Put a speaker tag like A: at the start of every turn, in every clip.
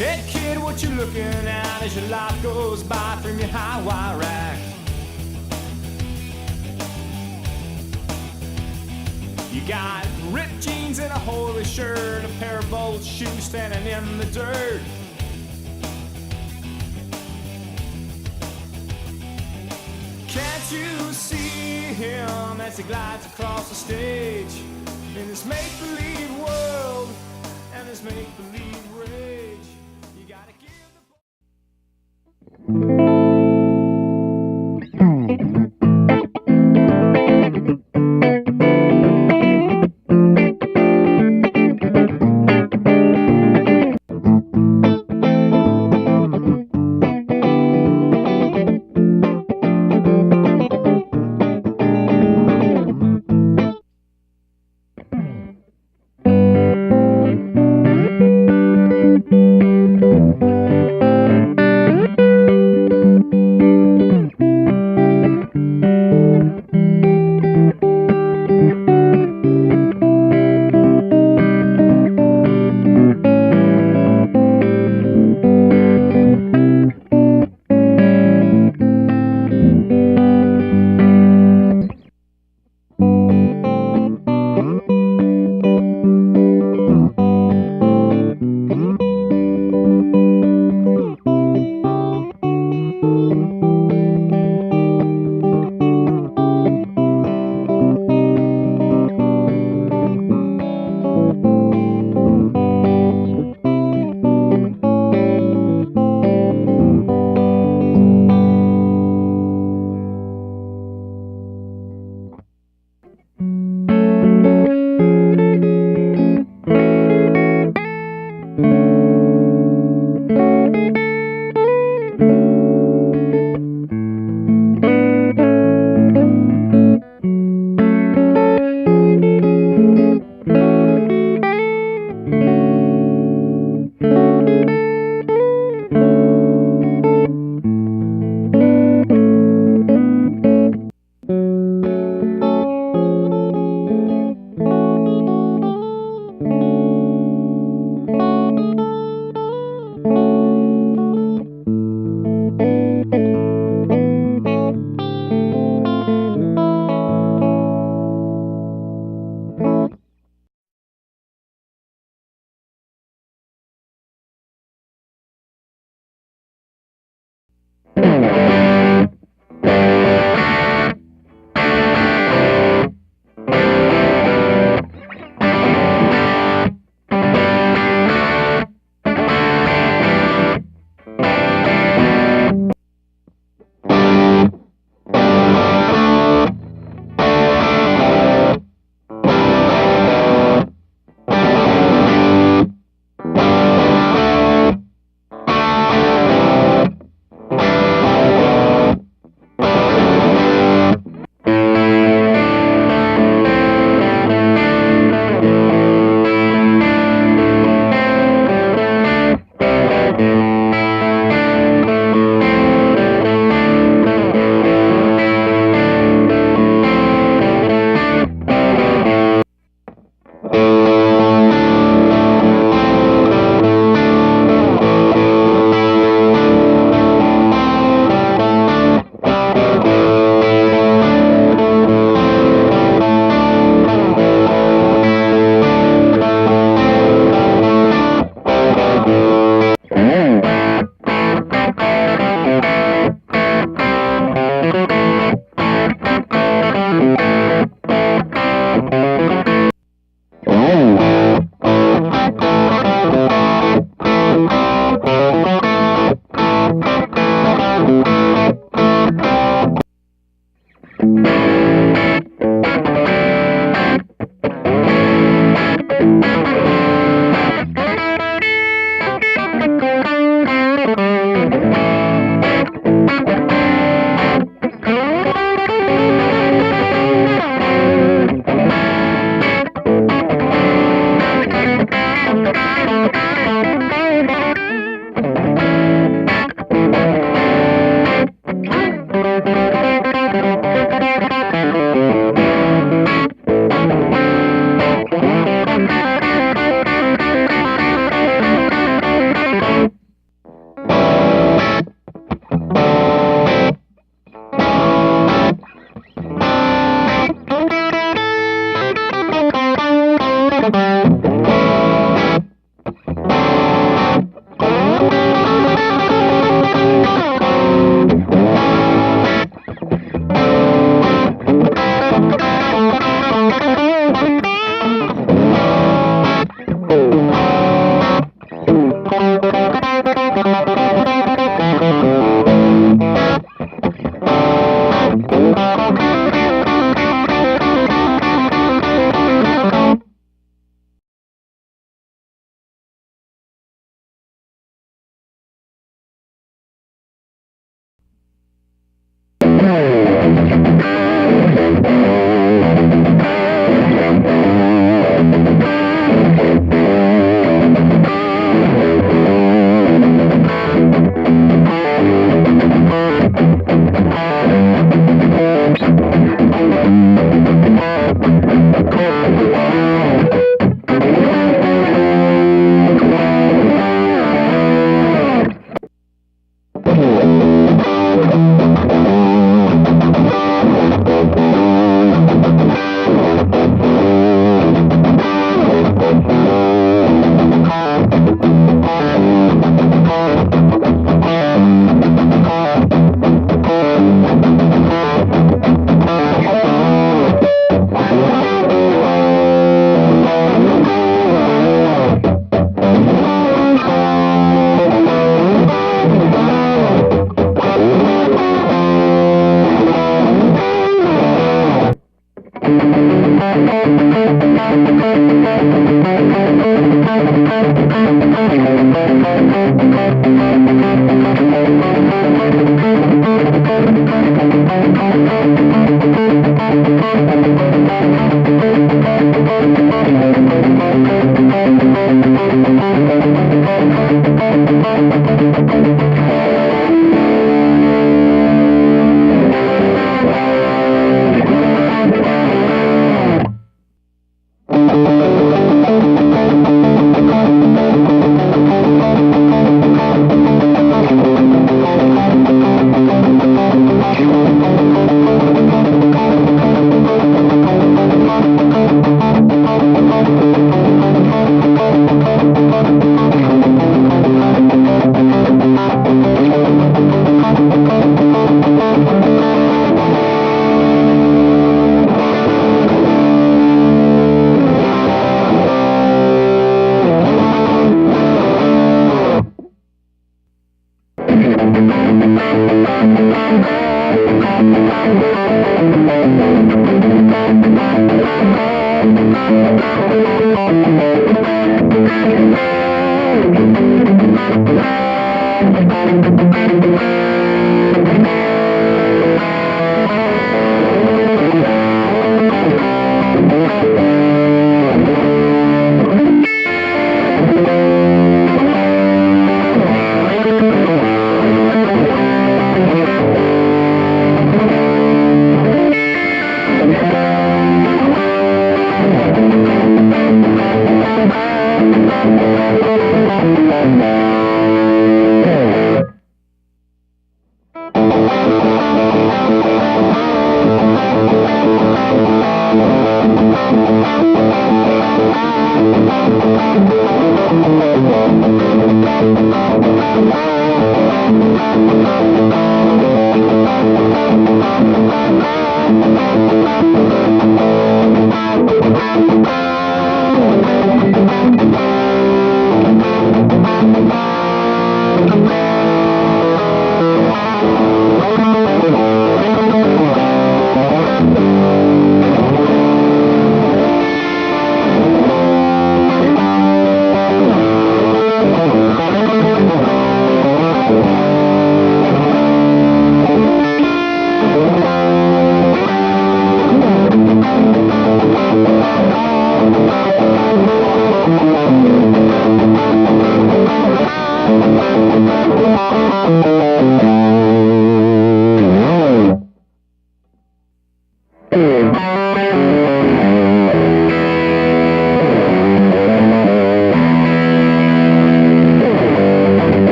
A: Hey kid, what you looking at as your life goes by from your high wire rack? You got ripped jeans and a holy shirt, a pair of old shoes standing in the dirt. Can't you see him as he glides across the stage in this make-believe world and this make-believe rage? You gotta give the...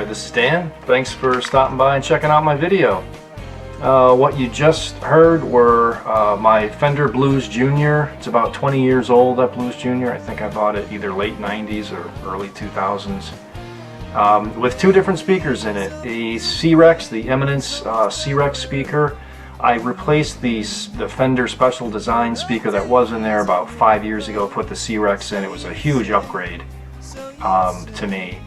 B: there, this is Dan. Thanks for stopping by and checking out my video. What you just heard were my Fender Blues Jr. It's about 20 years old, that Blues Jr. I think I bought it either late 90s or early 2000s. With two different speakers in it. The CRex, the Eminence CRex speaker. I replaced the Fender Special Design speaker that was in there about 5 years ago, put the CRex in. It was a huge upgrade to me.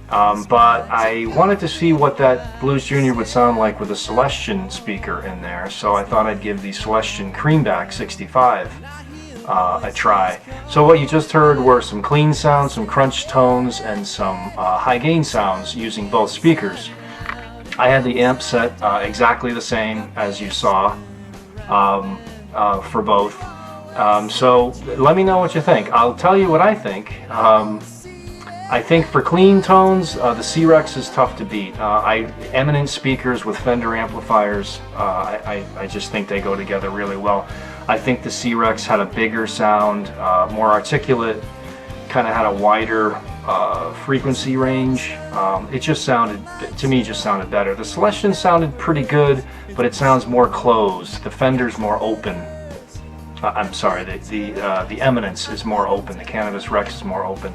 B: But I wanted to see what that Blues Jr. would sound like with a Celestion speaker in there, so I thought I'd give the Celestion Creamback 65 a try. So what you just heard were some clean sounds, some crunch tones, and some high gain sounds using both speakers. I had the amp set exactly the same as you saw for both. So let me know what you think. I'll tell you what I think. I think for clean tones, the CRex is tough to beat. Eminence speakers with Fender amplifiers, I just think they go together really well. I think the CRex had a bigger sound, more articulate, kind of had a wider frequency range. It just sounded, to me, just sounded better. The Celestion sounded pretty good, but it sounds more closed. The Fender's more open. I'm sorry, the Eminence is more open. The Cannabis Rex is more open.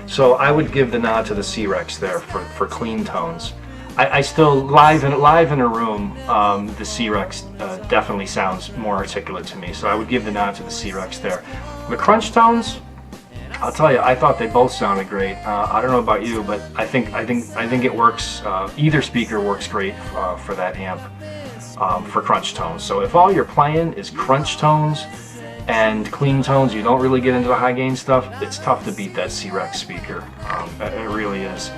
B: So I would give the nod to the CRex there for clean tones. I still, live in a room, the CRex definitely sounds more articulate to me. So I would give the nod to the CRex there. The crunch tones, I'll tell you, I thought they both sounded great. I don't know about you, but I think it works. Either speaker works great for that amp for crunch tones. So if all you're playing is crunch tones and clean tones, you don't really get into the high gain stuff, it's tough to beat that CRex speaker. It really is.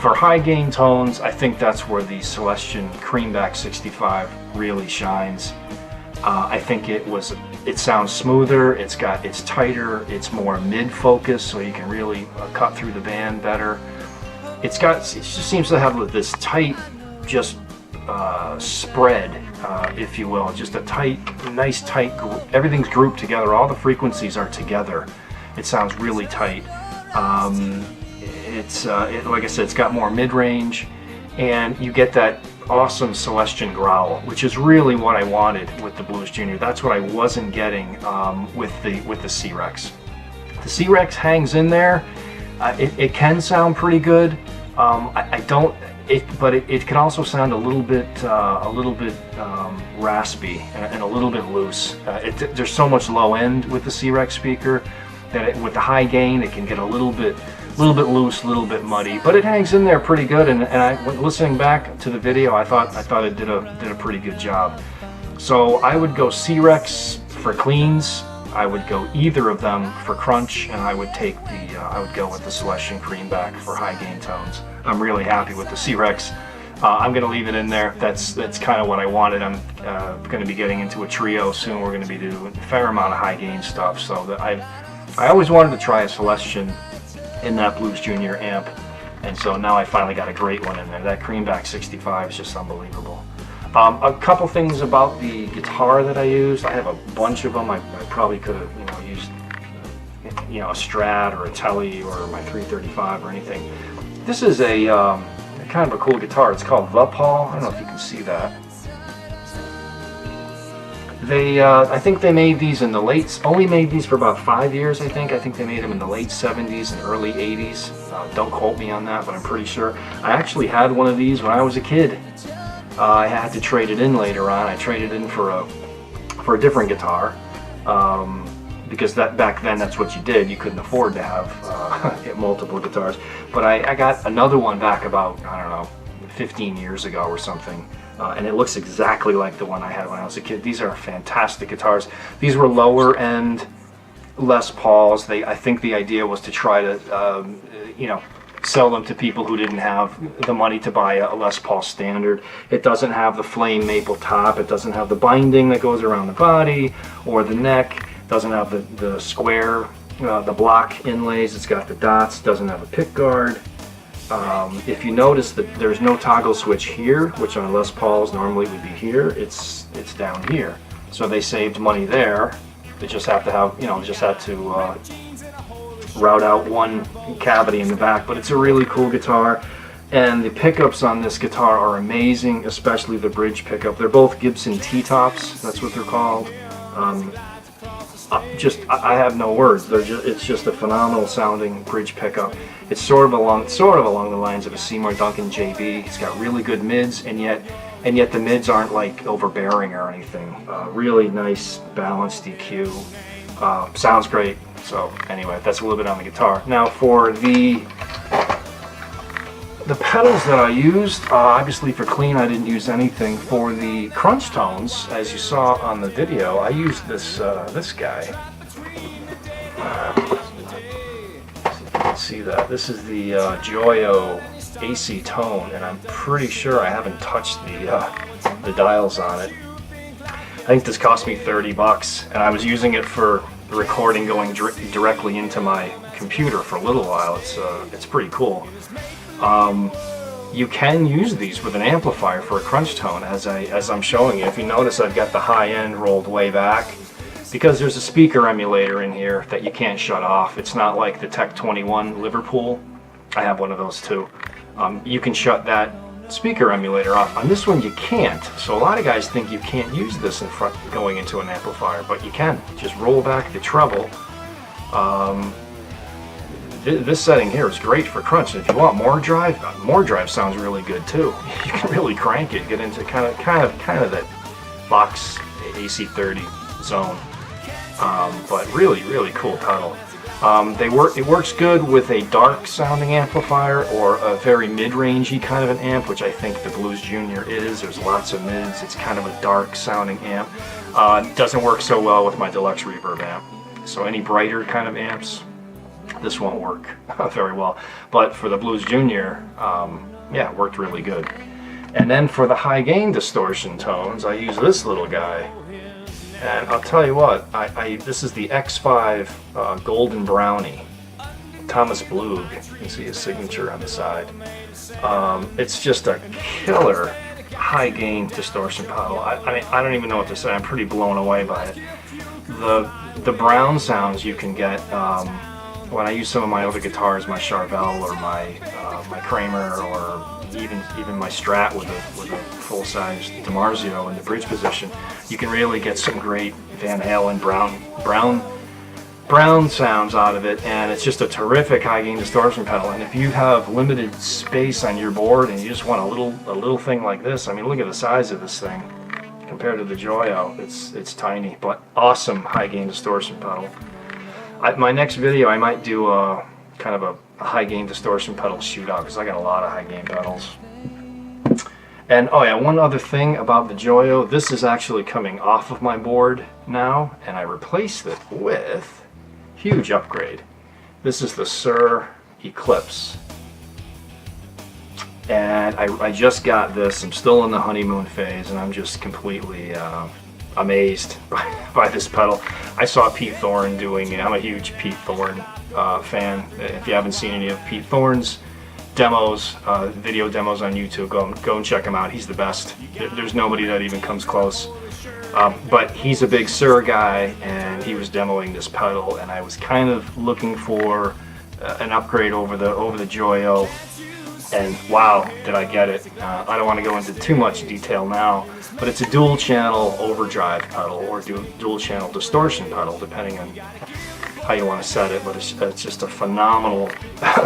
B: For high gain tones, I think that's where the Celestion Creamback 65 really shines. I think it sounds smoother, it's tighter, it's more mid-focus, so you can really cut through the band better. It just seems to have this tight, just spread, if you will, just a nice tight, everything's grouped together, all the frequencies are together. It sounds really tight. Like I said, it's got more mid-range, and you get that awesome Celestion growl, which is really what I wanted with the Blues Jr. That's what I wasn't getting with the CRex. The CRex hangs in there. It can sound pretty good. But it can also sound a little bit raspy and a little bit loose. There's so much low end with the CRex speaker that with the high gain, it can get a little bit loose, a little bit muddy, but it hangs in there pretty good. And when listening back to the video, I thought it did a pretty good job. So I would go CRex for cleans. I would go either of them for crunch, and I would go with the Celestion Creamback for high gain tones. I'm really happy with the CRex. I'm going to leave it in there. That's kind of what I wanted. I'm going to be getting into a trio soon. We're going to be doing a fair amount of high gain stuff. So I always wanted to try a Celestion in that Blues Jr. amp, and so now I finally got a great one in there. That Creamback 65 is just unbelievable. A couple things about the guitar that I used. I have a bunch of them. I probably could have used a Strat or a Tele or my 335 or anything. This is a kind of a cool guitar. It's called The Paul. I don't know if you can see that. I think they made these in the only made these for about 5 years, I think. I think they made them in the late 70s and early 80s. Don't quote me on that, but I'm pretty sure. I actually had one of these when I was a kid. I had to trade it in later on. I traded in for a different guitar, because back then that's what you did. You couldn't afford to have multiple guitars. But I got another one back about, I don't know, 15 years ago or something. And it looks exactly like the one I had when I was a kid. These are fantastic guitars. These were lower end Les Pauls. I think the idea was to try to, sell them to people who didn't have the money to buy a Les Paul standard. It doesn't have the flame maple top. It doesn't have the binding that goes around the body or the neck. It doesn't have the square, the block inlays. It's got the dots. It doesn't have a pick guard. If you notice that there's no toggle switch here, which on Les Pauls normally would be here, it's down here. So they saved money there. They just have to have, just had to route out one cavity in the back. But it's a really cool guitar, And the pickups on this guitar are amazing, especially the bridge pickup. They're both Gibson T-tops, that's what they're called. I have no words. It's just a phenomenal sounding bridge pickup. It's sort of along the lines of a Seymour Duncan JB. It's got really good mids, and yet the mids aren't like overbearing or anything. Really nice balanced EQ. Sounds great. So anyway, that's a little bit on the guitar. Now for the pedals that I used, obviously for clean I didn't use anything. For the crunch tones, as you saw on the video, I used this guy. See that? This is the Joyo AC Tone, and I'm pretty sure I haven't touched the dials on it. I think this cost me 30 bucks, and I was using it for the recording going directly into my computer for a little while. It's pretty cool. You can use these with an amplifier for a crunch tone, as I'm showing you. If you notice, I've got the high end rolled way back, because there's a speaker emulator in here that you can't shut off. It's not like the Tech 21 Liverpool. I have one of those too. You can shut that speaker emulator off. On this one you can't, so a lot of guys think you can't use this in front going into an amplifier, but you can. Just roll back the treble. This setting here is great for crunch. If you want more drive sounds really good too. You can really crank it, get into kind of that Vox AC30 zone. But really cool pedal. It works good with a dark sounding amplifier or a very mid-rangey kind of an amp, which I think the Blues Jr is. There's lots of mids. It's kind of a dark sounding amp. Doesn't work so well with my deluxe reverb amp. So any brighter kind of amps, this won't work very well. But for the Blues Jr, yeah, it worked really good. And then for the high gain distortion tones, I use this little guy. And I'll tell you what, this is the X-Vive Golden Brownie, Thomas Blug. You can see his signature on the side. It's just a killer high gain distortion pedal. I mean, I don't even know what to say. I'm pretty blown away by it. The brown sounds you can get when I use some of my other guitars, my Charvel or my Kramer, or even my Strat with a full-size DiMarzio in the bridge position, you can really get some great Van Halen brown sounds out of it, and it's just a terrific high gain distortion pedal. And if you have limited space on your board and you just want a little thing like this, I mean, look at the size of this thing compared to the Joyo. It's tiny, but awesome high gain distortion pedal. My next video I might do kind of a high gain distortion pedal shootout, because I got a lot of high gain pedals. And oh yeah, one other thing about the Joyo, this is actually coming off of my board now, and I replaced it with huge upgrade. This is the Shure Eclipse, and I just got this. I'm still in the honeymoon phase, and I'm just completely amazed by this pedal. I saw Pete Thorne doing it. I'm a huge Pete Thorne fan. If you haven't seen any of Pete Thorne's demos, video demos on YouTube, go and check him out. He's the best. There's nobody that even comes close. But he's a big Shure guy, and he was demoing this pedal, and I was kind of looking for an upgrade over the Joyo, and wow, did I get it. I don't want to go into too much detail now, but it's a dual channel overdrive pedal or dual channel distortion pedal, depending on how you want to set it, but it's just a phenomenal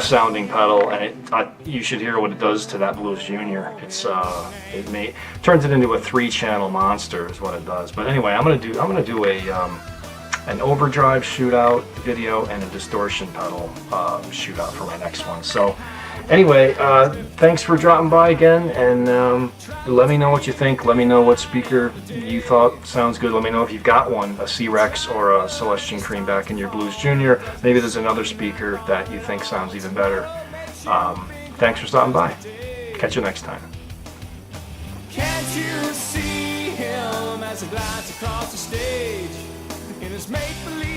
B: sounding pedal, and you should hear what it does to that Blues Jr. It turns it into a 3-channel monster is what it does. But anyway, I'm gonna do an overdrive shootout video and a distortion pedal shootout for my next one. So anyway, thanks for dropping by again, and let me know what you think. Let me know what speaker you thought sounds good. Let me know if you've got one, a CRex or a Celestion Creamback in your Blues Jr. Maybe there's another speaker that you think sounds even better. Thanks for stopping by. Catch you next time.
A: Can't you see him as he glides across the stage in his make-believe